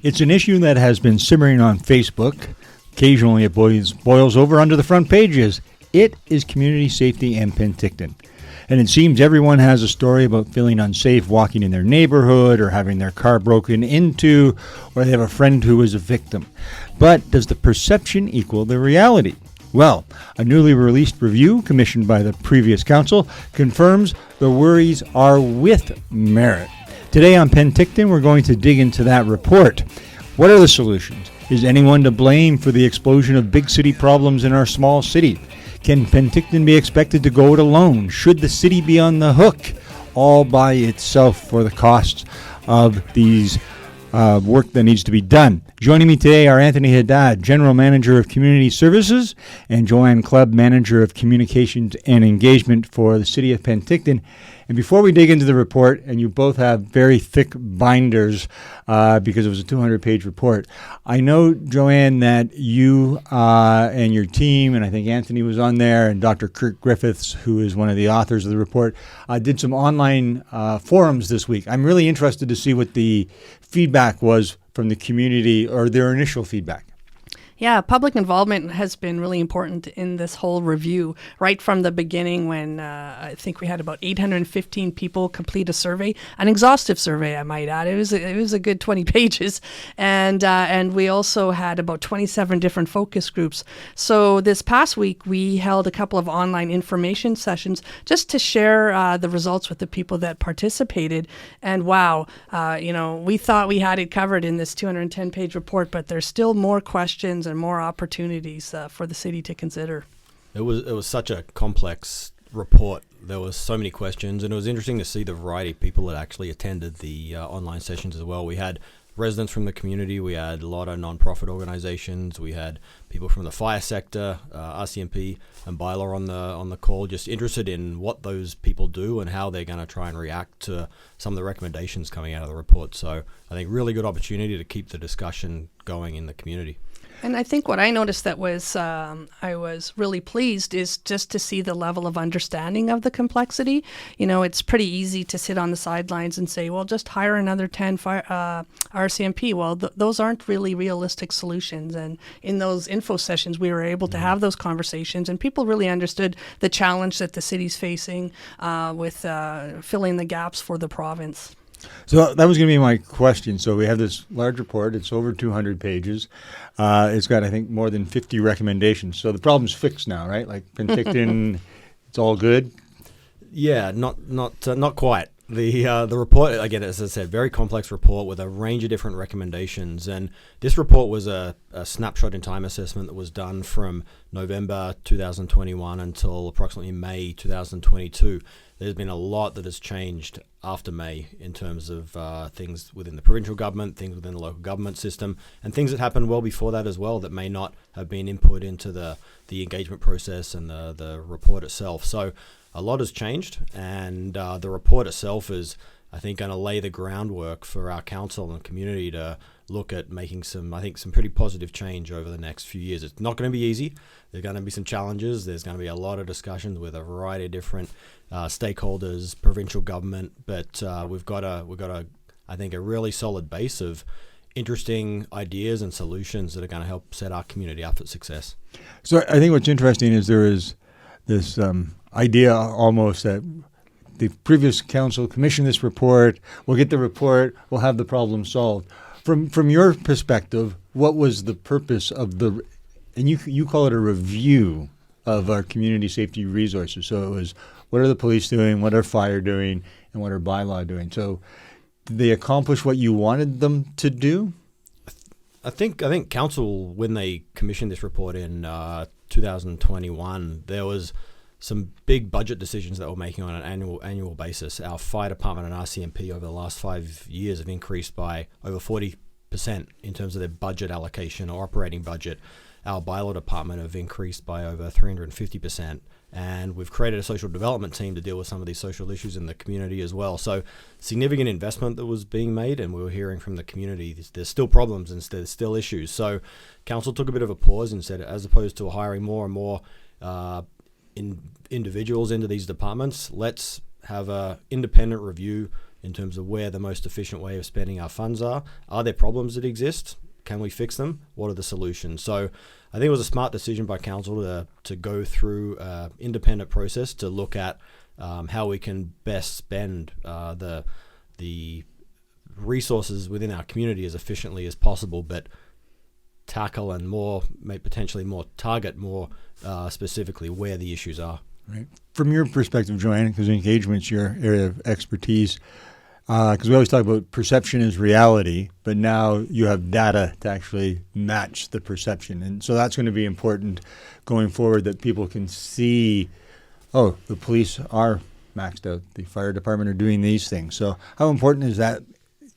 It's an issue that has been simmering on Facebook. Occasionally it boils over onto the front pages. It is community safety in Penticton. And it seems everyone has a story about feeling unsafe walking in their neighborhood or having their car broken into, or they have a friend who is a victim. But does the perception equal the reality? Well, a newly released review commissioned by the previous council confirms the worries are with merit. Today on Penticton, we're going to dig into that report. What are the solutions? Is anyone to blame for the explosion of big city problems in our small city? Can Penticton be expected to go it alone? Should the city be on the hook all by itself for the costs of these work that needs to be done? Joining me today are Anthony Haddad, General Manager of Community Services, and JoAnne Kleb, Manager of Communications and Engagement for the City of Penticton. And before we dig into the report, and you both have very thick binders because it was a 200-page report, I know, JoAnne, that you and your team, and I think Anthony was on there, and Dr. Kirk Griffiths, who is one of the authors of the report, did some online forums this week. I'm really interested to see what the feedback was from the community, or their initial feedback. Yeah, public involvement has been really important in this whole review, right from the beginning when I think we had about 815 people complete a survey, an exhaustive survey, I might add. It was a good 20 pages, and we also had about 27 different focus groups. So this past week, we held a couple of online information sessions just to share the results with the people that participated. And wow, we thought we had it covered in this 210-page report, but there's still more questions and more opportunities for the city to consider. It was such a complex report. There was so many questions, and it was interesting to see the variety of people that actually attended the online sessions as well. We had residents from the community, we had a lot of non-profit organizations, we had people from the fire sector, RCMP and bylaw on the call, just interested in what those people do and how they're going to try and react to some of the recommendations coming out of the report. So I think really good opportunity to keep the discussion going in the community. And I think what I noticed that was I was really pleased is just to see the level of understanding of the complexity. It's pretty easy to sit on the sidelines and say, well, just hire another 10 RCMP. Well, those aren't really realistic solutions. And in those info sessions, we were able to have those conversations, and people really understood the challenge that the city's facing with filling the gaps for the province. So that was going to be my question. So we have this large report. It's over 200 pages. It's got, I think, more than 50 recommendations. So the problem's fixed now, right? Like Penticton, it's all good? Yeah, not quite. The report, again, as I said, very complex report with a range of different recommendations. And this report was a snapshot in time assessment that was done from November 2021 until approximately May 2022. There's been a lot that has changed after May in terms of things within the provincial government, things within the local government system, and things that happened well before that as well that may not have been input into the engagement process and the report itself. So a lot has changed, and the report itself is, I think, going to lay the groundwork for our council and community to look at making some pretty positive change over the next few years. It's not going to be easy. There's going to be some challenges. There's going to be a lot of discussions with a variety of different stakeholders, provincial government, but we've got I think a really solid base of interesting ideas and solutions that are going to help set our community up for success. So I think what's interesting is there is this idea almost that the previous council commissioned this report, we'll get the report, we'll have the problem solved. From your perspective, what was the purpose of and you call it a review of our community safety resources. So it was, what are the police doing, what are fire doing, and what are bylaw doing? So did they accomplish what you wanted them to do? I think council, when they commissioned this report in 2021, there was some big budget decisions that we're making on an annual basis. Our fire department and RCMP over the last 5 years have increased by over 40% in terms of their budget allocation or operating budget. Our bylaw department have increased by over 350%. And we've created a social development team to deal with some of these social issues in the community as well. So significant investment that was being made, and we were hearing from the community there's still problems and there's still issues. So council took a bit of a pause and said, as opposed to hiring more and more individuals into these departments, let's have a independent review in terms of where the most efficient way of spending our funds are. Are there problems that exist? Can we fix them? What are the solutions? So I think it was a smart decision by council to go through an independent process to look at how we can best spend the resources within our community as efficiently as possible, but tackle and potentially more target more specifically where the issues are. Right. From your perspective, JoAnne, because engagement's your area of expertise, because we always talk about perception is reality, but now you have data to actually match the perception. And so that's going to be important going forward, that people can see, oh, the police are maxed out, the fire department are doing these things. So how important is that,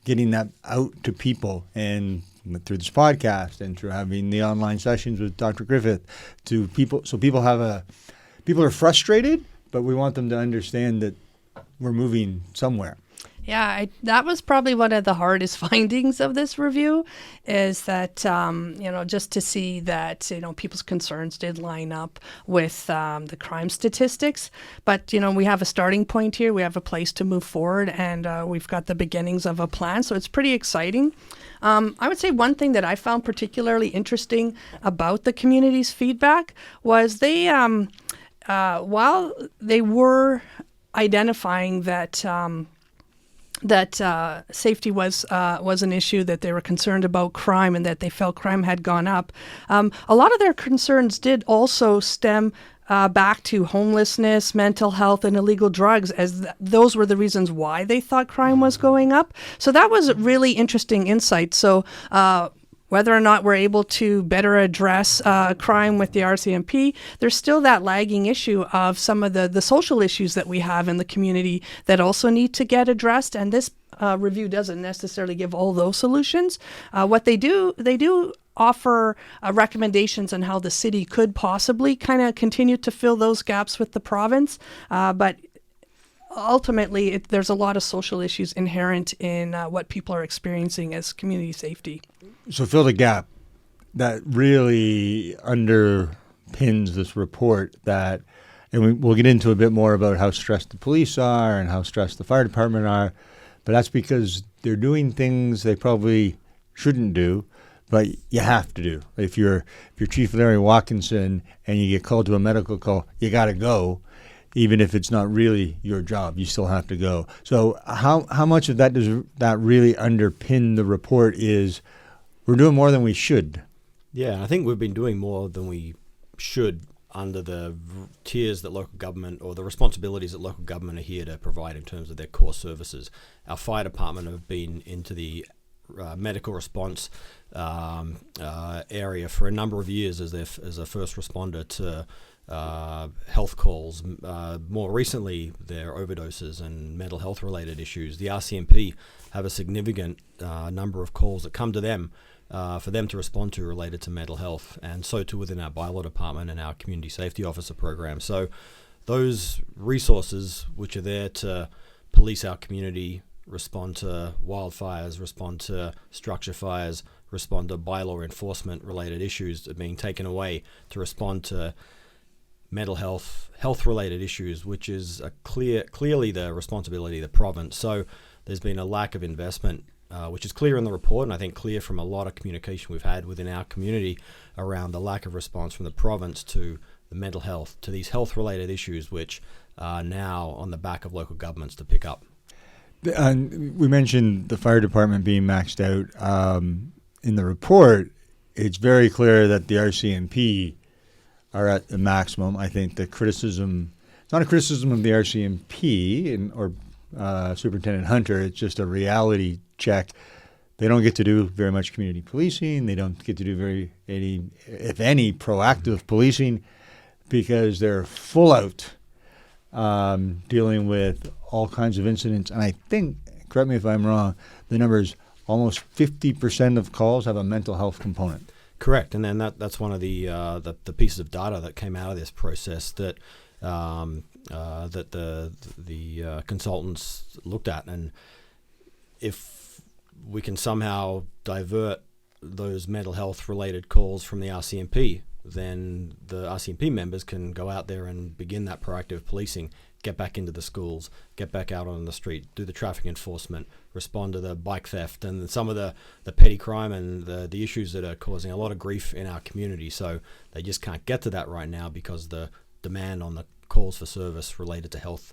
getting that out to people, and through this podcast and through having the online sessions with Dr. Griffith, to people, so people are frustrated, but we want them to understand that we're moving somewhere. Yeah, that was probably one of the hardest findings of this review, is that, just to see that, people's concerns did line up with the crime statistics. But, we have a starting point here. We have a place to move forward, and we've got the beginnings of a plan. So it's pretty exciting. I would say one thing that I found particularly interesting about the community's feedback was they, while they were identifying that safety was an issue, that they were concerned about crime, and that they felt crime had gone up. A lot of their concerns did also stem back to homelessness, mental health, and illegal drugs, as those were the reasons why they thought crime was going up. So that was really interesting insight. So whether or not we're able to better address crime with the RCMP, there's still that lagging issue of some of the social issues that we have in the community that also need to get addressed. And this review doesn't necessarily give all those solutions. What they do offer recommendations on how the city could possibly kind of continue to fill those gaps with the province. But ultimately, there's a lot of social issues inherent in what people are experiencing as community safety. So fill the gap. That really underpins this report, that, and we'll get into a bit more about how stressed the police are and how stressed the fire department are, but that's because they're doing things they probably shouldn't do, but you have to do. If you're Chief Larry Watkinson and you get called to a medical call, you got to go. Even if it's not really your job, you still have to go. So how much of that does that really underpin the report is we're doing more than we should? Yeah, I think we've been doing more than we should under the tiers that local government, or the responsibilities that local government are here to provide in terms of their core services. Our fire department have been into the medical response area for a number of years as a first responder to health calls. More recently, their overdoses and mental health related issues. The RCMP have a significant number of calls that come to them for them to respond to related to mental health, and so too within our bylaw department and our community safety officer program. So those resources which are there to police our community, respond to wildfires, respond to structure fires, respond to bylaw enforcement related issues, are being taken away to respond to mental health related issues, which is clearly the responsibility of the province. So there's been a lack of investment, which is clear in the report, and I think clear from a lot of communication we've had within our community around the lack of response from the province to the mental health, to these health related issues, which are now on the back of local governments to pick up. We mentioned the fire department being maxed out. In the report, it's very clear that the RCMP are at the maximum. I think the criticism, it's not a criticism of the RCMP or Superintendent Hunter, it's just a reality check. They don't get to do very much community policing. They don't get to do if any, proactive policing, because they're full out dealing with all kinds of incidents. And I think, correct me if I'm wrong, the number is almost 50% of calls have a mental health component. Correct, and then that's one of the pieces of data that came out of this process that the consultants looked at, and if we can somehow divert those mental health related calls from the RCMP then the RCMP members can go out there and begin that proactive policing, get back into the schools, get back out on the street, do the traffic enforcement, respond to the bike theft and some of the petty crime and the issues that are causing a lot of grief in our community. So they just can't get to that right now because the demand on the calls for service related to health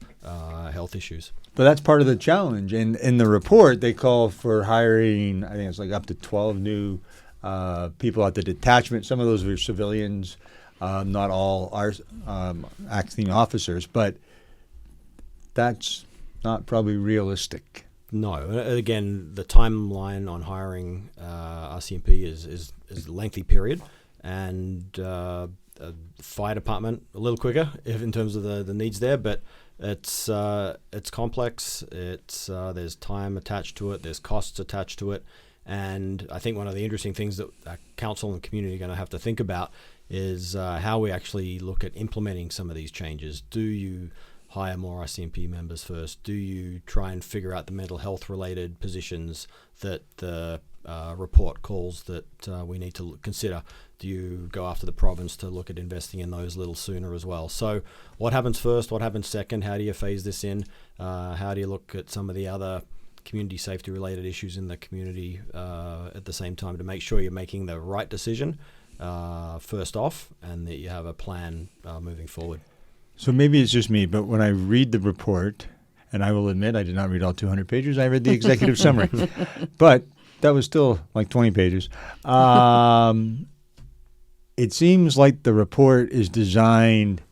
issues. But that's part of the challenge. And in the report, they call for hiring, I think it's like up to 12 new people at the detachment. Some of those are civilians, not all are acting officers, but that's not probably realistic. No. Again, the timeline on hiring RCMP is a lengthy period, and fire department a little quicker in terms of the needs there, but it's complex. There's time attached to it. There's costs attached to it. And I think one of the interesting things that our council and community are going to have to think about is how we actually look at implementing some of these changes. Do you hire more RCMP members first? Do you try and figure out the mental health related positions that the report calls that we need to consider? Do you go after the province to look at investing in those a little sooner as well? So what happens first? What happens second? How do you phase this in? How do you look at some of the other community safety related issues in the community at the same time to make sure you're making the right decision first off and that you have a plan moving forward? So maybe it's just me, but when I read the report, and I will admit I did not read all 200 pages, I read the executive summary, but that was still like 20 pages. It seems like the report is designed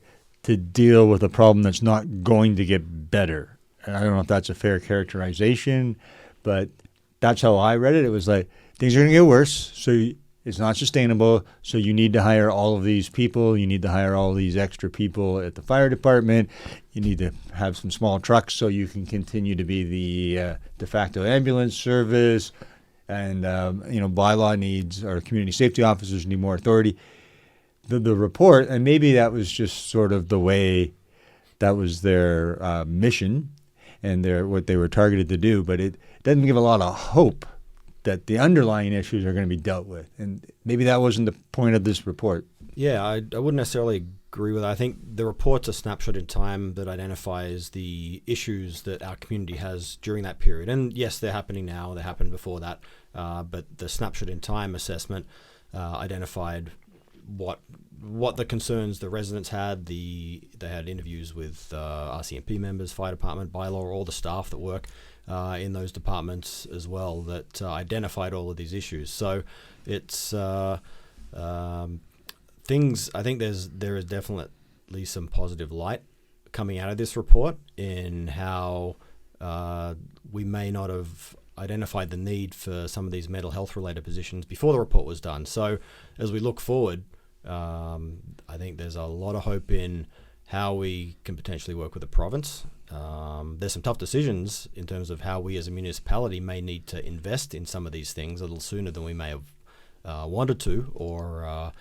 to deal with a problem that's not going to get better. And I don't know if that's a fair characterization, but that's how I read it. It was like, things are going to get worse, so it's not sustainable, so you need to hire all of these people. You need to hire all these extra people at the fire department. You need to have some small trucks so you can continue to be the de facto ambulance service. And, bylaw needs, or community safety officers need more authority. The report, and maybe that was just sort of the way that was their mission and what they were targeted to do, but it doesn't give a lot of hope that the underlying issues are going to be dealt with. And maybe that wasn't the point of this report. Yeah, I wouldn't necessarily agree with that. I think the report's a snapshot in time that identifies the issues that our community has during that period. And yes, they're happening now, they happened before that, but the snapshot in time assessment identified what the concerns the residents had. They had interviews with RCMP members, fire department, bylaw, all the staff that work in those departments as well that identified all of these issues. So it's things. I think there is definitely some positive light coming out of this report in how we may not have identified the need for some of these mental health related positions before the report was done. So as we look forward, I think there's a lot of hope in how we can potentially work with the province. There's some tough decisions in terms of how we as a municipality may need to invest in some of these things a little sooner than we may have wanted to, or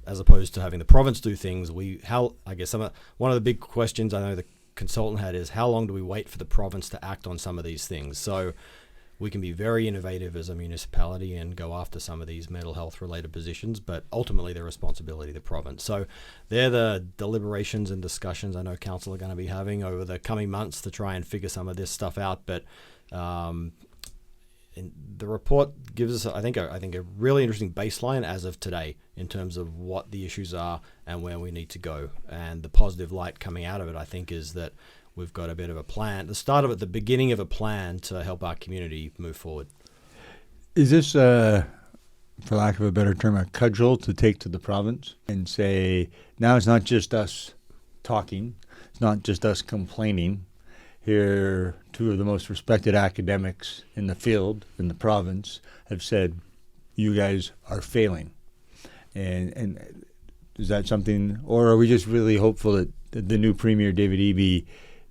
as opposed to having the province do things. One of the big questions I know the consultant had is, how long do we wait for the province to act on some of these things? So we can be very innovative as a municipality and go after some of these mental health related positions, but ultimately the responsibility of the province. So they're the deliberations and discussions I know council are going to be having over the coming months to try and figure some of this stuff out. But the report gives us, I think a really interesting baseline as of today in terms of what the issues are and where we need to go. And the positive light coming out of it, I think, is that we've got a bit of a plan, the beginning of a plan to help our community move forward. Is this, for lack of a better term, a cudgel to take to the province and say, now it's not just us talking, it's not just us complaining. Here, two of the most respected academics in the field, in the province, have said, you guys are failing. And is that something, or are we just really hopeful that the new Premier, David Eby,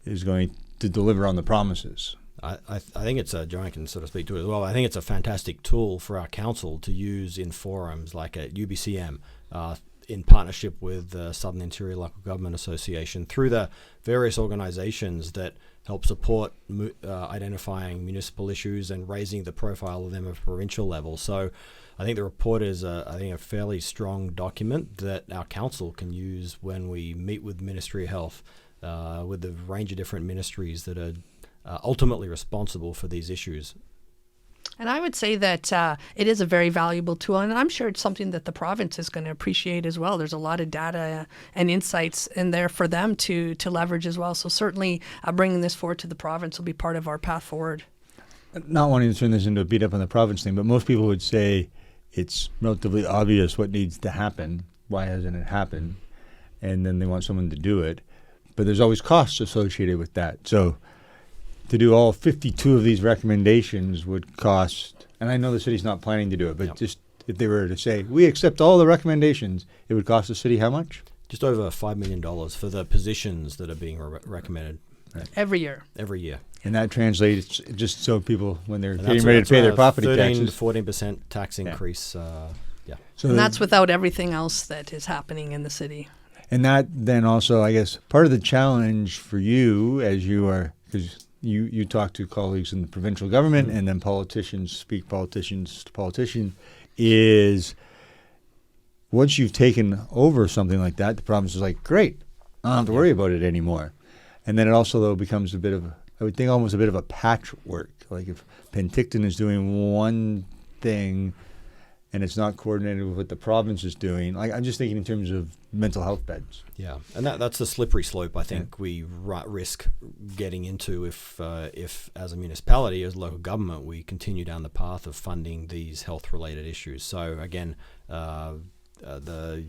is going to deliver on the promises? I think it's JoAnne can sort of speak to it as well. I think it's a fantastic tool for our council to use in forums like at UBCM, in partnership with the Southern Interior Local Government Association through the various organizations that help support identifying municipal issues and raising the profile of them at a provincial level. So I think the report is a fairly strong document that our council can use when we meet with Ministry of Health, with the range of different ministries that are ultimately responsible for these issues. And I would say that it is a very valuable tool, and I'm sure it's something that the province is going to appreciate as well. There's a lot of data and insights in there for them to leverage as well. So certainly bringing this forward to the province will be part of our path forward. Not wanting to turn this into a beat up on the province thing, but most people would say it's relatively obvious what needs to happen. Why hasn't it happened? And then they want someone to do it. But there's always costs associated with that. So to do all 52 of these recommendations would cost, and I know the city's not planning to do it, but just if they were to say, we accept all the recommendations, it would cost the city how much? Just over $5 million for the positions that are being recommended. Right. Every year. Every year. And that translates, just so people, when they're getting ready to pay their property 13 taxes. to 14% tax increase. So and that's without everything else that is happening in the city. And that then also, I guess, part of the challenge for you as you are, because you talk to colleagues in the provincial government and then politicians speak politicians to politicians, is once you've taken over something like that, the province is like, great, I don't have to worry about it anymore. And then it also, though, becomes a bit of, I would think, almost a bit of a patchwork. Like if Penticton is doing one thing and it's not coordinated with what the province is doing, like I'm just thinking in terms of mental health beds. Yeah, and that's the slippery slope I think we risk getting into if as a municipality, as local government, we continue down the path of funding these health-related issues. So again, the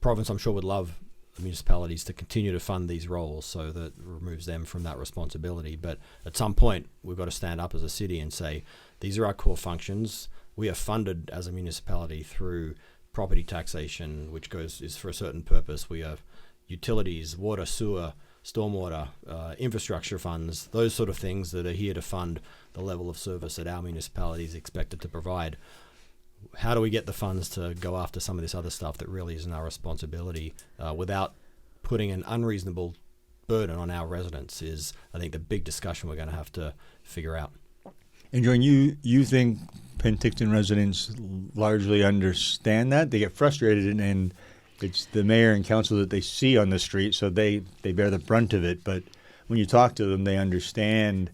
province, I'm sure, would love municipalities to continue to fund these roles, so that removes them from that responsibility. But at some point, we've got to stand up as a city and say, these are our core functions. We are funded as a municipality through property taxation, which is for a certain purpose. We have utilities, water, sewer, stormwater, infrastructure funds, those sort of things that are here to fund the level of service that our municipality is expected to provide. How do we get the funds to go after some of this other stuff that really isn't our responsibility without putting an unreasonable burden on our residents is, I think, the big discussion we're going to have to figure out. And Joanne, you think Penticton residents largely understand that? They get frustrated and it's the mayor and council that they see on the street, so they bear the brunt of it. But when you talk to them, they understand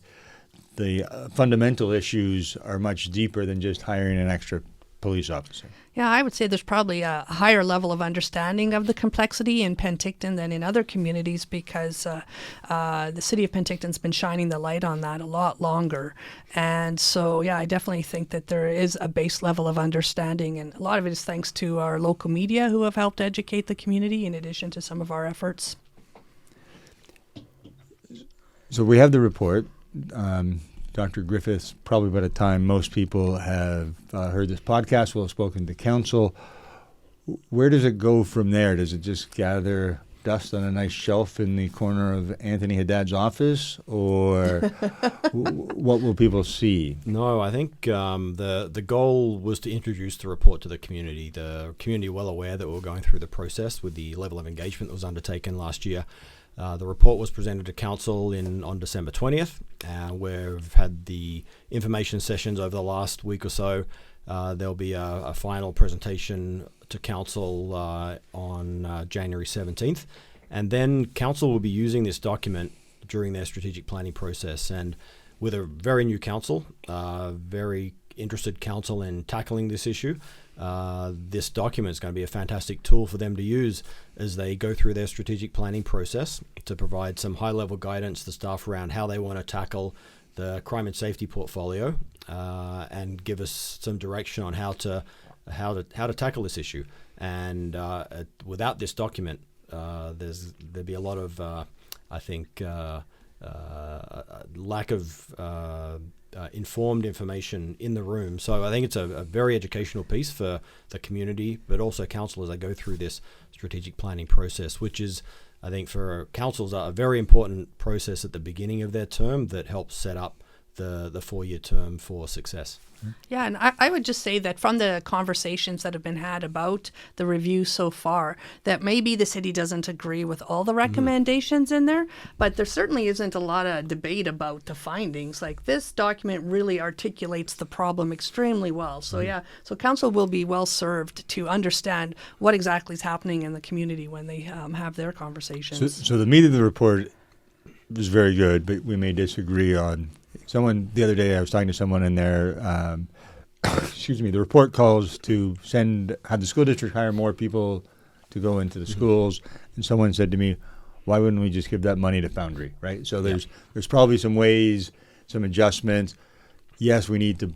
the fundamental issues are much deeper than just hiring an extra police officer. Yeah, I would say there's probably a higher level of understanding of the complexity in Penticton than in other communities because the city of Penticton's been shining the light on that a lot longer. And so, yeah, I definitely think that there is a base level of understanding, and a lot of it is thanks to our local media who have helped educate the community in addition to some of our efforts. So we have the report. Dr. Griffiths, probably by the time most people have heard this podcast, will have spoken to council. Where does it go from there? Does it just gather dust on a nice shelf in the corner of Anthony Haddad's office, or what will people see? No, I think the goal was to introduce the report to the community. The community well aware that we were going through the process with the level of engagement that was undertaken last year. The report was presented to council on December 20th. We've had the information sessions over the last week or so. There'll be a final presentation to council on January 17th. And then council will be using this document during their strategic planning process. And with a very new council, very interested council in tackling this issue, this document is going to be a fantastic tool for them to use as they go through their strategic planning process to provide some high-level guidance to staff around how they want to tackle the crime and safety portfolio and give us some direction on how to tackle this issue. And without this document, there'd be a lot of I think lack of informed information in the room. So I think it's a very educational piece for the community, but also council as they go through this strategic planning process, which is, I think, for councils a very important process at the beginning of their term that helps set up the 4-year term for success. Yeah, and I would just say that from the conversations that have been had about the review so far, that maybe the city doesn't agree with all the recommendations in there, but there certainly isn't a lot of debate about the findings. Like, this document really articulates the problem extremely well. So so council will be well served to understand what exactly is happening in the community when they have their conversations. So the meat of the report was very good, but we may disagree on. Someone the other day, I was talking to someone in there. Excuse me. The report calls to have the school district hire more people to go into the schools, and someone said to me, "Why wouldn't we just give that money to Foundry?" Right. So there's probably some ways, some adjustments. Yes, we need to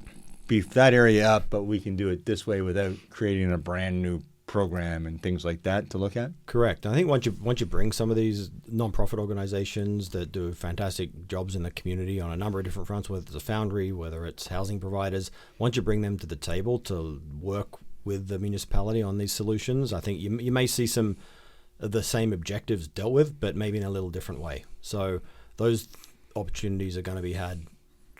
beef that area up, but we can do it this way without creating a brand new program and things like that to look at. Correct. I think once you bring some of these non-profit organizations that do fantastic jobs in the community on a number of different fronts, whether it's a foundry, whether it's housing providers, once you bring them to the table to work with the municipality on these solutions, I think you may see some of the same objectives dealt with, but maybe in a little different way. So those opportunities are going to be had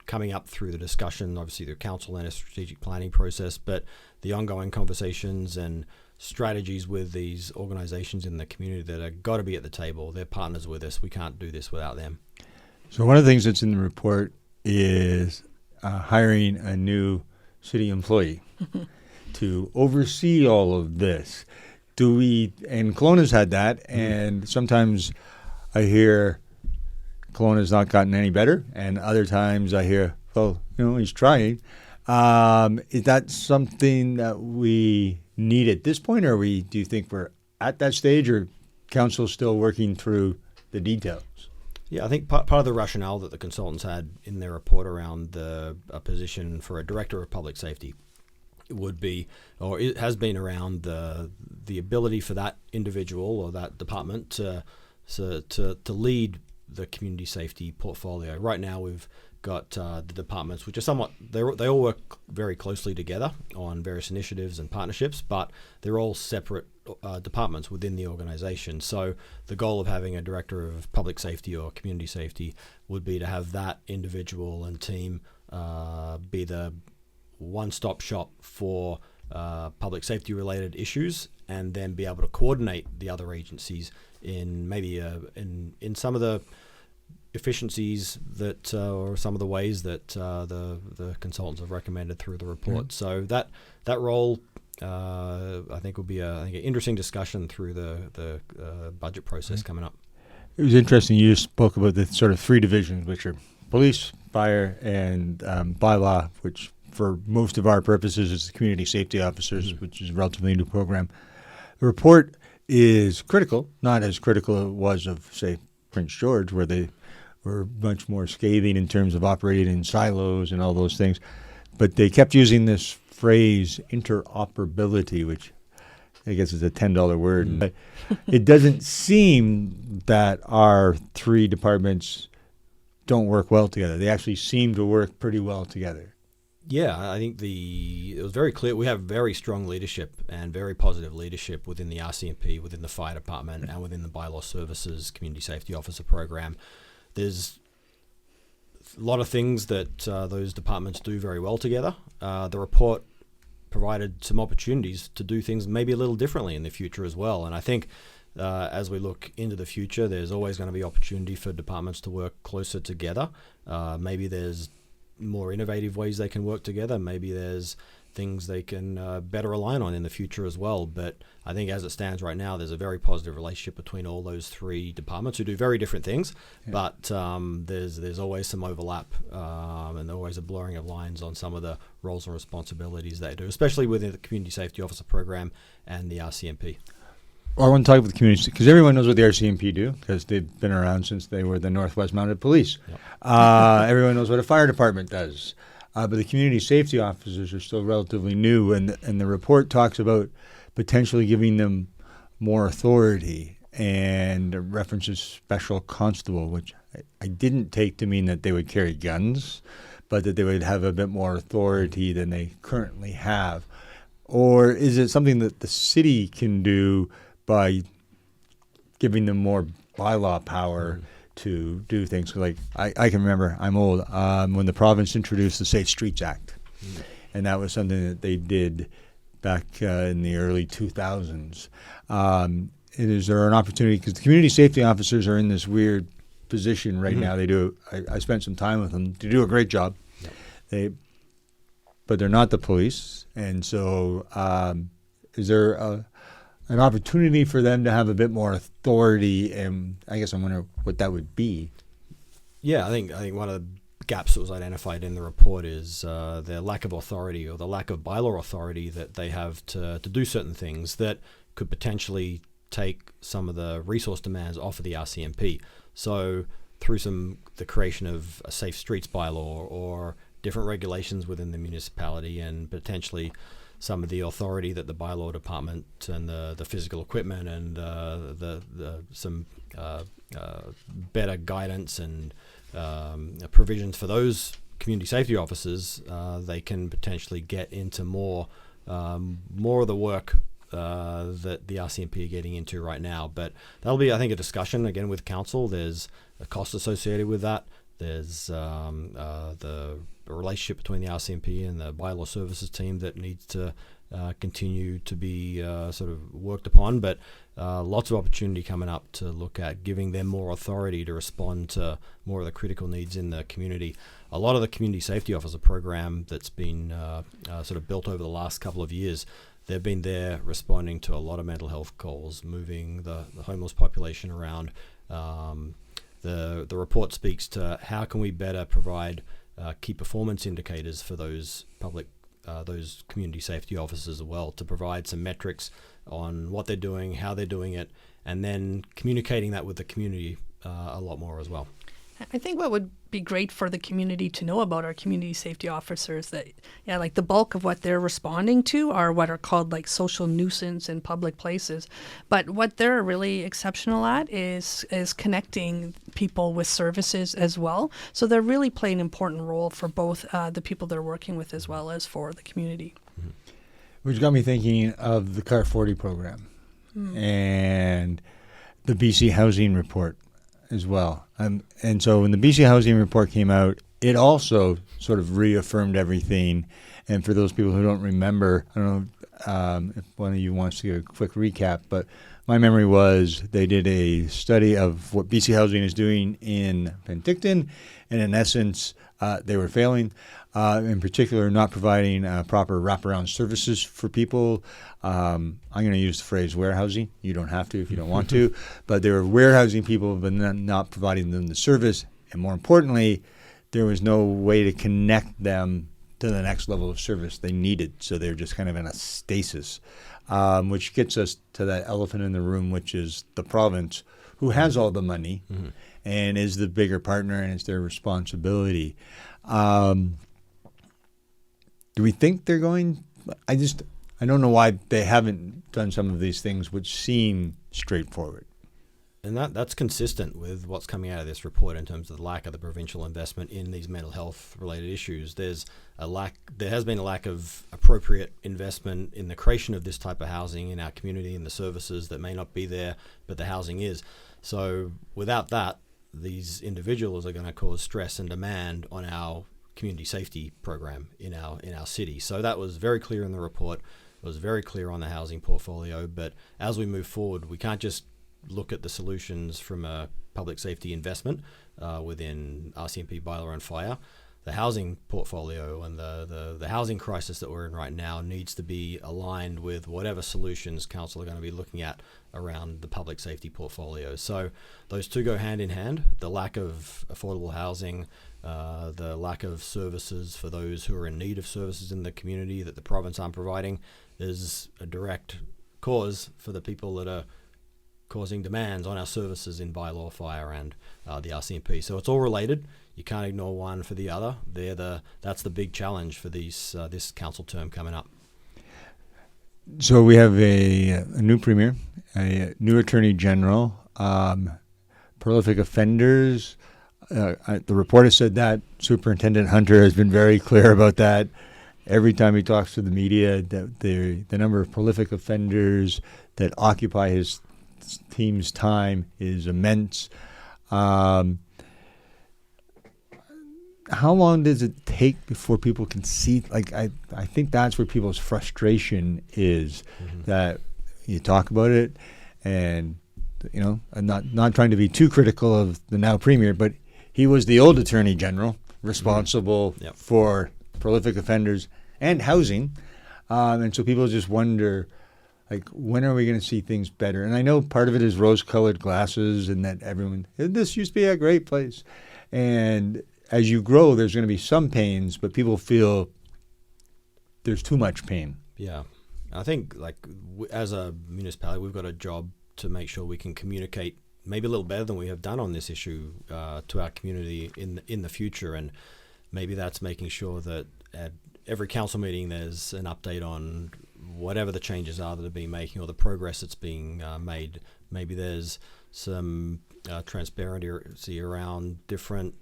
coming up through the discussion, obviously the council and a strategic planning process, but the ongoing conversations and strategies with these organizations in the community that are got to be at the table. They're partners with us. We can't do this without them. So one of the things that's in the report is hiring a new city employee to oversee all of this. And Kelowna's had that, and sometimes I hear Kelowna's not gotten any better, and other times I hear, well, he's trying. Is that something that we need at this point, or do you think we're at that stage, or council's still working through the details? Yeah, I think part of the rationale that the consultants had in their report around a position for a director of public safety would be, or it has been around the ability for that individual or that department to lead the community safety portfolio. Right now we've got the departments, which are they all work very closely together on various initiatives and partnerships, but they're all separate departments within the organization. So the goal of having a director of public safety or community safety would be to have that individual and team be the one-stop shop for public safety related issues, and then be able to coordinate the other agencies in maybe in some of the efficiencies that or some of the ways that the consultants have recommended through the report. So that role I think will be an interesting discussion through the budget process coming up. It was interesting. You just spoke about the sort of three divisions, which are police, fire, and bylaw, which for most of our purposes is the community safety officers, which is a relatively new program. The report is critical, not as critical as it was of, say, Prince George, where they were much more scathing in terms of operating in silos and all those things. But they kept using this phrase interoperability, which I guess is a $10 word. But it doesn't seem that our three departments don't work well together. They actually seem to work pretty well together. Yeah, I think it was very clear. We have very strong leadership and very positive leadership within the RCMP, within the fire department, and within the bylaw services community safety officer program. There's a lot of things that those departments do very well together. The report provided some opportunities to do things maybe a little differently in the future as well. And I think as we look into the future, there's always going to be opportunity for departments to work closer together. Maybe there's more innovative ways they can work together. Maybe there's things they can better align on in the future as well. But I think as it stands right now, there's a very positive relationship between all those three departments who do very different things. Yeah. But there's always some overlap and always a blurring of lines on some of the roles and responsibilities they do, especially within the community safety officer program and the RCMP. Well, I want to talk about the community, because everyone knows what the RCMP do, because they've been around since they were the Northwest Mounted Police. Yep. Everyone knows what a fire department does. But the community safety officers are still relatively new, and the report talks about potentially giving them more authority and references special constable, which I didn't take to mean that they would carry guns, but that they would have a bit more authority than they currently have. Or is it something that the city can do by giving them more bylaw power to do things like I can remember, I'm old, when the province introduced the Safe Streets Act. And that was something that they did back in the early 2000s. Is there an opportunity, because the community safety officers are in this weird position right now. They do. I spent some time with them. They do a great job. Yep. But they're not the police. And so is there an opportunity for them to have a bit more authority? And I guess I wonder what that would be. Yeah, I think one of the gaps that was identified in the report is their lack of authority, or the lack of bylaw authority that they have to do certain things that could potentially take some of the resource demands off of the RCMP. So through the creation of a safe streets bylaw or different regulations within the municipality, and potentially some of the authority that the bylaw department and the physical equipment and some better guidance and provisions for those community safety officers, they can potentially get into more of the work that the RCMP are getting into right now. But that'll be, I think, a discussion again with council. There's a cost associated with that. There's the relationship between the RCMP and the bylaw services team that needs to continue to be sort of worked upon. But lots of opportunity coming up to look at giving them more authority to respond to more of the critical needs in the community. A lot of the community safety officer program that's been sort of built over the last couple of years, they've been there responding to a lot of mental health calls, moving the homeless population around. The report speaks to how can we better provide key performance indicators for those those community safety officers as well, to provide some metrics on what they're doing, how they're doing it, and then communicating that with the community a lot more as well. I think what would be great for the community to know about our community safety officers, that like the bulk of what they're responding to are what are called like social nuisance in public places. But what they're really exceptional at is connecting people with services as well. So they're really playing an important role for both the people they're working with as well as for the community. Which got me thinking of the CAR 40 program and the BC Housing Report as well. And so when the BC Housing Report came out, it also sort of reaffirmed everything. And for those people who don't remember, I don't know if one of you wants to give a quick recap, but my memory was they did a study of what BC Housing is doing in Penticton, and in essence, they were failing. In particular, not providing proper wraparound services for people. I'm going to use the phrase warehousing. You don't have to if you don't want to. But they were warehousing people but not providing them the service. And more importantly, there was no way to connect them to the next level of service they needed. So they're just kind of in a stasis, which gets us to that elephant in the room, which is the province, who has all the money and is the bigger partner, and it's their responsibility. Do we think they're going? I don't know why they haven't done some of these things which seem straightforward. And that's consistent with what's coming out of this report in terms of the lack of the provincial investment in these mental health related issues. There has been a lack of appropriate investment in the creation of this type of housing in our community, and the services that may not be there, but the housing is. So without that, these individuals are going to cause stress and demand on our community safety program in our city. So that was very clear in the report. It was very clear on the housing portfolio. But as we move forward, we can't just look at the solutions from a public safety investment within RCMP, bylaw and fire. The housing portfolio and the housing crisis that we're in right now needs to be aligned with whatever solutions council are going to be looking at around the public safety portfolio. So those two go hand in hand. The lack of affordable housing, the lack of services for those who are in need of services in the community that the province aren't providing, is a direct cause for the people that are causing demands on our services in bylaw, fire and the RCMP. So it's all related. You can't ignore one for the other. That's the big challenge for this council term coming up. So we have a new premier, a new attorney general, prolific offenders. The report has said that. Superintendent Hunter has been very clear about that. Every time he talks to the media, that the number of prolific offenders that occupy his team's time is immense. How long does it take before people can see? Like, I think that's where people's frustration is, that you talk about it, and I'm not trying to be too critical of the now premier, but he was the old attorney general responsible for prolific offenders and housing, and so people just wonder, like, when are we going to see things better? And I know part of it is rose-colored glasses, and that this used to be a great place, and as you grow, there's going to be some pains, but people feel there's too much pain. Yeah. I think, like, as a municipality, we've got a job to make sure we can communicate maybe a little better than we have done on this issue to our community in the future. And maybe that's making sure that at every council meeting there's an update on whatever the changes are that are being making or the progress that's being made. Maybe there's some transparency around different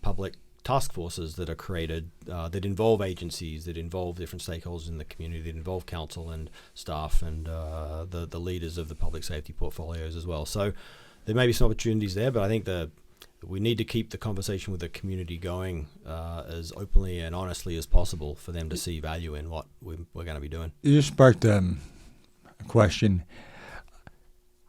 public task forces that are created that involve agencies, that involve different stakeholders in the community, that involve council and staff and the leaders of the public safety portfolios as well. So there may be some opportunities there, but I think we need to keep the conversation with the community going as openly and honestly as possible for them to see value in what we're going to be doing. You just sparked a question.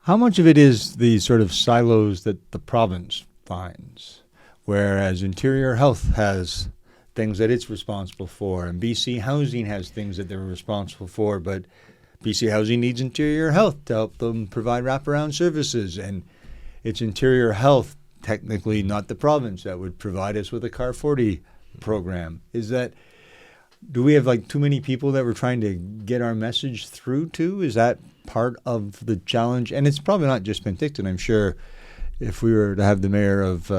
How much of it is the sort of silos that the province finds? Whereas Interior Health has things that it's responsible for, and BC Housing has things that they're responsible for, but BC Housing needs Interior Health to help them provide wraparound services, and it's Interior Health, technically not the province, that would provide us with a Car 40 program. Do we have like too many people that we're trying to get our message through to? Is that part of the challenge? And it's probably not just Penticton. I'm sure if we were to have the mayor of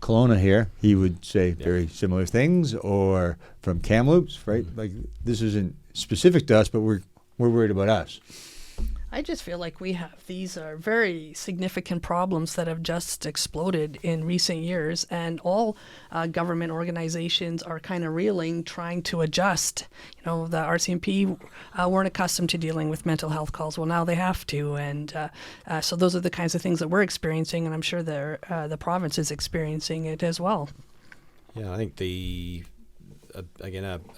Kelowna here, he would say very similar things, or from Kamloops, right? Like, this isn't specific to us, but we're worried about us. I just feel like these are very significant problems that have just exploded in recent years, and all government organizations are kind of reeling, trying to adjust. The RCMP weren't accustomed to dealing with mental health calls. Well, now they have to, and so those are the kinds of things that we're experiencing, and I'm sure the province is experiencing it as well. Yeah, I think a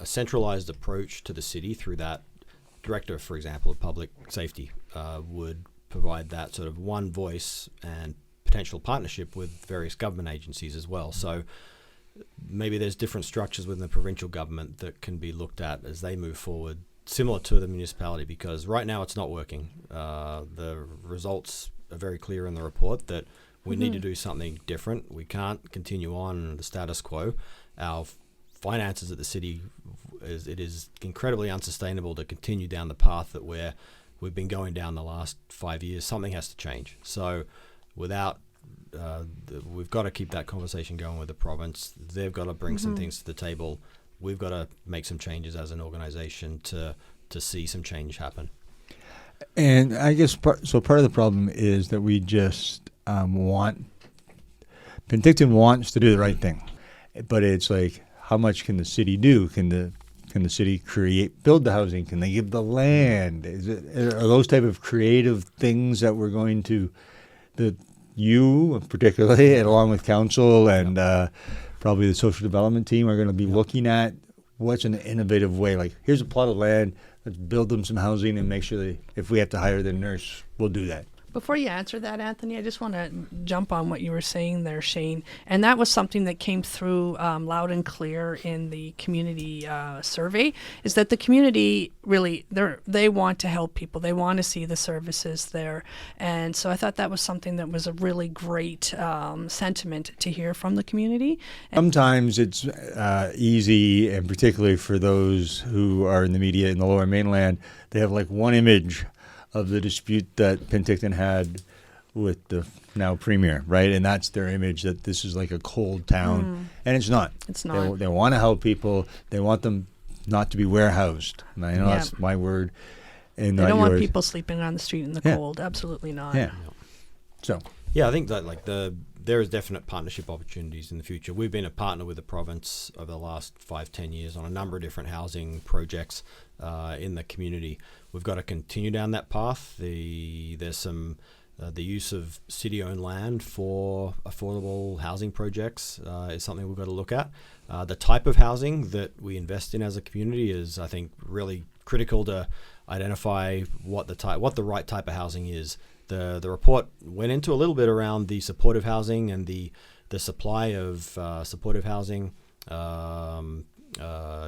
centralized approach to the city through that director, for example, of public safety would provide that sort of one voice and potential partnership with various government agencies as well. So maybe there's different structures within the provincial government that can be looked at as they move forward, similar to the municipality, because right now it's not working. The results are very clear in the report that we need to do something different. We can't continue on the status quo. Our finances at the city, it is incredibly unsustainable to continue down the path that we've been going down the last 5 years. Something has to change. So we've got to keep that conversation going with the province. They've got to bring some things to the table. We've got to make some changes as an organization to see some change happen. And I guess part of the problem is that we just Penticton wants to do the right thing, but it's like, how much can the city do? Can the city build the housing? Can they give the land? Are those type of creative things that we're going to, that you particularly, and along with council and probably the social development team, are going to be looking at? What's an innovative way? Like, here's a plot of land, let's build them some housing and make sure that if we have to hire the nurse, we'll do that. Before you answer that, Anthony, I just want to jump on what you were saying there, Shane. And that was something that came through loud and clear in the community survey, is that the community really, they want to help people. They want to see the services there. And so I thought that was something that was a really great sentiment to hear from the community. Sometimes it's easy, and particularly for those who are in the media in the Lower Mainland, they have like one image of the dispute that Penticton had with the now premier, right? And that's their image, that this is like a cold town. And it's not. It's not. They want to help people. They want them not to be warehoused. And I know that's my word. And they don't yours. Want people sleeping on the street in the cold. Absolutely not. Yeah. So. Yeah, I think that there is definite partnership opportunities in the future. We've been a partner with the province over the last 5-10 years on a number of different housing projects in the community. We've got to continue down that path. There's some the use of city-owned land for affordable housing projects is something we've got to look at. The type of housing that we invest in as a community is, I think, really critical to identify what the right type of housing is. The report went into a little bit around the supportive housing and the supply of supportive housing,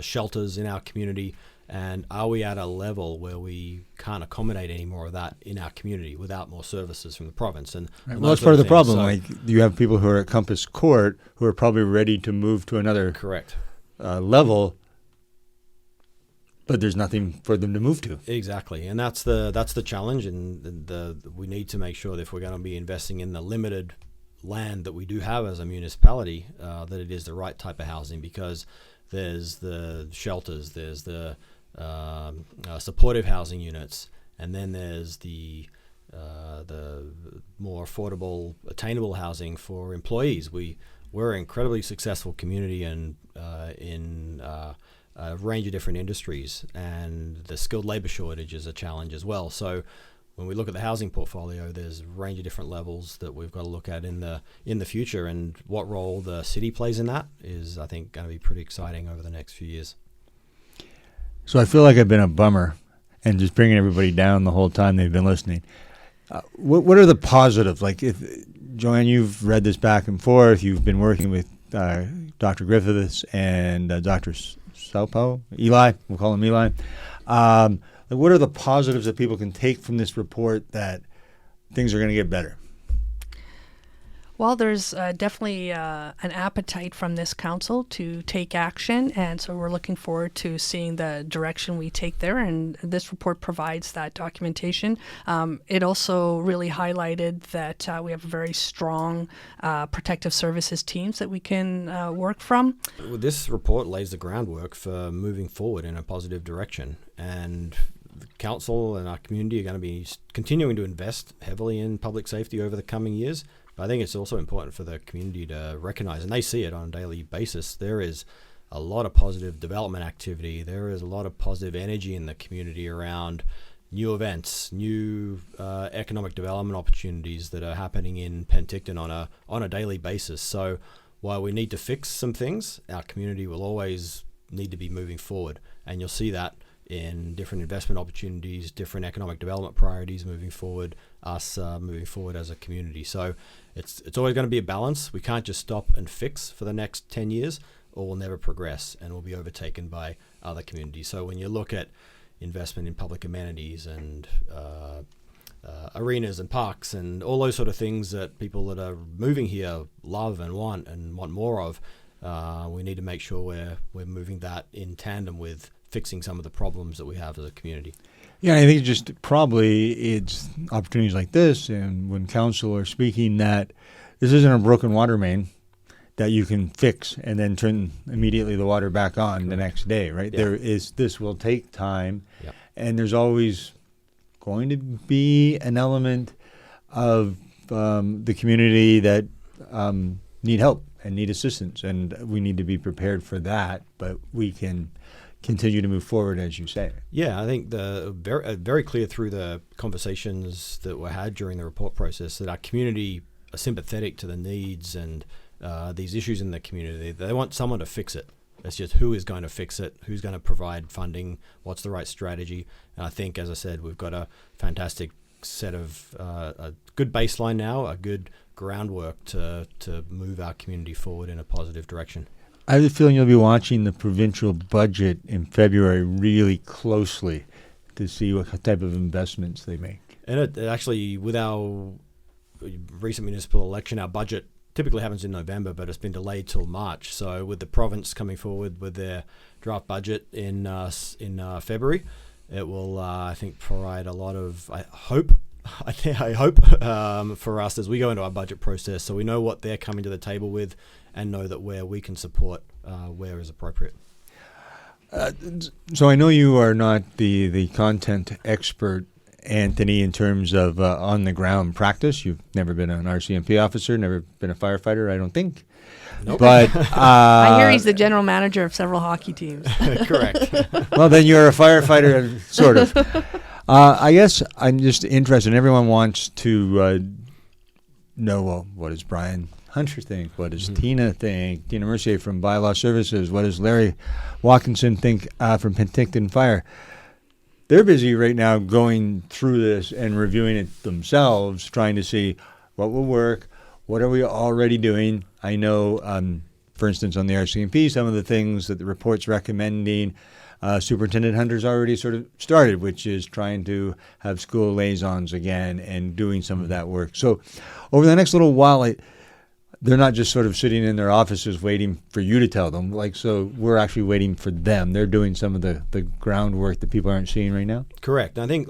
shelters in our community, and are we at a level where we can't accommodate any more of that in our community without more services from the province? And well, that's part of the problem. Like, you have people who are at Compass Court who are probably ready to move to another correct level, but there's nothing for them to move to. Exactly, and that's the challenge, and we need to make sure that if we're going to be investing in the limited land that we do have as a municipality, that it is the right type of housing, because there's the shelters, there's the supportive housing units, and then there's the more affordable, attainable housing for employees. We're an incredibly successful community and in a range of different industries, and the skilled labor shortage is a challenge as well. So when we look at the housing portfolio, there's a range of different levels that we've got to look at in the future, and what role the city plays in that is, I think, going to be pretty exciting over the next few years. So I feel like I've been a bummer and just bringing everybody down the whole time they've been listening. What are the positives? Like, if JoAnne, you've read this back and forth, you've been working with Dr. Griffiths and Dr. Eli, we'll call him Eli. What are the positives that people can take from this report that things are going to get better? Well, there's definitely an appetite from this council to take action, and so we're looking forward to seeing the direction we take there, and this report provides that documentation. It also really highlighted that we have very strong protective services teams that we can work from. This report lays the groundwork for moving forward in a positive direction, and the council and our community are going to be continuing to invest heavily in public safety over the coming years. I think it's also important for the community to recognize, and they see it on a daily basis, there is a lot of positive development activity. There is a lot of positive energy in the community around new events, new economic development opportunities that are happening in Penticton on a daily basis. So while we need to fix some things, our community will always need to be moving forward, and you'll see that in different investment opportunities, different economic development priorities moving forward, us moving forward as a community. So it's always going to be a balance. We can't just stop and fix for the next 10 years, or we'll never progress and we'll be overtaken by other communities. So when you look at investment in public amenities and arenas and parks and all those sort of things that people that are moving here love and want more of, we need to make sure we're moving that in tandem with fixing some of the problems that we have as a community. Yeah, I think it's opportunities like this, and when council are speaking, that this isn't a broken water main that you can fix and then turn immediately the water back on the next day, right? Yeah. This will take time, Yep. and there's always going to be an element of the community that need help and need assistance, and we need to be prepared for that, but we can continue to move forward, as you say. Yeah, I think very clear through the conversations that were had during the report process that our community are sympathetic to the needs and these issues in the community. They want someone to fix it. It's just who is going to fix it, who's going to provide funding, what's the right strategy. And I think, as I said, we've got a fantastic set of a good baseline now, a good groundwork to move our community forward in a positive direction. I have a feeling you'll be watching the provincial budget in February really closely to see what type of investments they make. And it actually, with our recent municipal election, our budget typically happens in November, but it's been delayed till March. So with the province coming forward with their draft budget in February, it will, I think, provide a lot of, I hope, for us as we go into our budget process, so we know what they're coming to the table with and know that where we can support where is appropriate. So I know you are not the content expert, Anthony, in terms of on-the-ground practice. You've never been an RCMP officer, never been a firefighter, I don't think. Nope. But I hear he's the general manager of several hockey teams. Correct. Well, then you're a firefighter, sort of. I guess I'm just interested. Everyone wants to know, well, what does Brian Hunter think? What does Tina think? Tina Mercier from Bylaw Services. What does Larry Watkinson think from Penticton Fire? They're busy right now going through this and reviewing it themselves, trying to see what will work, what are we already doing. I know, for instance, on the RCMP, some of the things that the report's recommending, Superintendent Hunter's already sort of started, which is trying to have school liaisons again and doing some of that work. So over the next little while, they're not just sort of sitting in their offices waiting for you to tell them. So we're actually waiting for them. They're doing some of the groundwork that people aren't seeing right now. Correct. And I think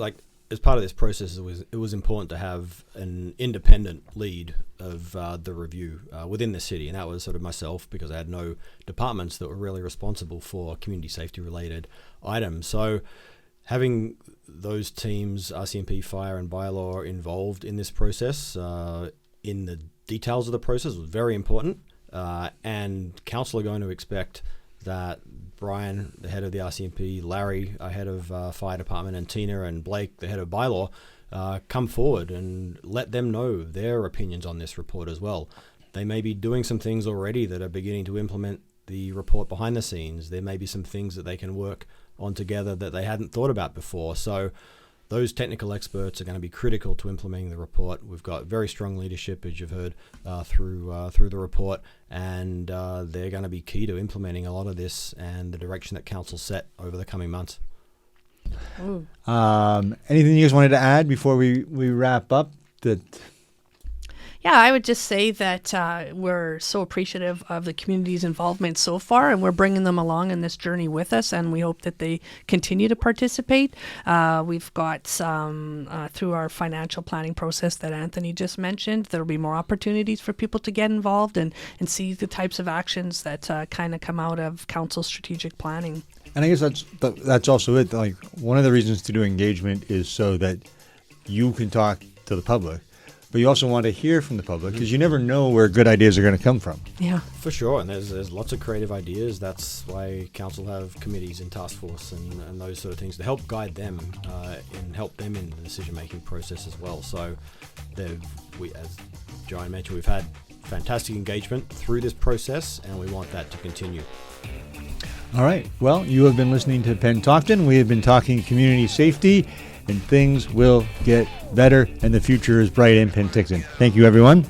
as part of this process, it was important to have an independent lead of the review within the city, and that was sort of myself, because I had no departments that were really responsible for community safety related items. So having those teams, RCMP, Fire and Bylaw, involved in this process, in the details of the process, was very important. And council are going to expect that Brian, the head of the RCMP, Larry, head of Fire Department, and Tina and Blake, the head of Bylaw, come forward and let them know their opinions on this report as well. They may be doing some things already that are beginning to implement the report behind the scenes. There may be some things that they can work on together that they hadn't thought about before. So those technical experts are going to be critical to implementing the report. We've got very strong leadership, as you've heard, through the report, and they're going to be key to implementing a lot of this and the direction that council set over the coming months. Anything you guys wanted to add before we wrap up? Yeah, I would just say that we're so appreciative of the community's involvement so far, and we're bringing them along in this journey with us, and we hope that they continue to participate. We've got some, through our financial planning process that Anthony just mentioned, there will be more opportunities for people to get involved and see the types of actions that kind of come out of council strategic planning. And I guess that's also it. Like, one of the reasons to do engagement is so that you can talk to the public. But you also want to hear from the public, because you never know where good ideas are going to come from. Yeah, for sure. And there's lots of creative ideas. That's why council have committees and task force and those sort of things to help guide them and help them in the decision-making process as well. So as JoAnne mentioned, we've had fantastic engagement through this process, and we want that to continue. All right. Well, you have been listening to Penticton. We have been talking community safety, and things will get better, and the future is bright in Penticton. Thank you, everyone.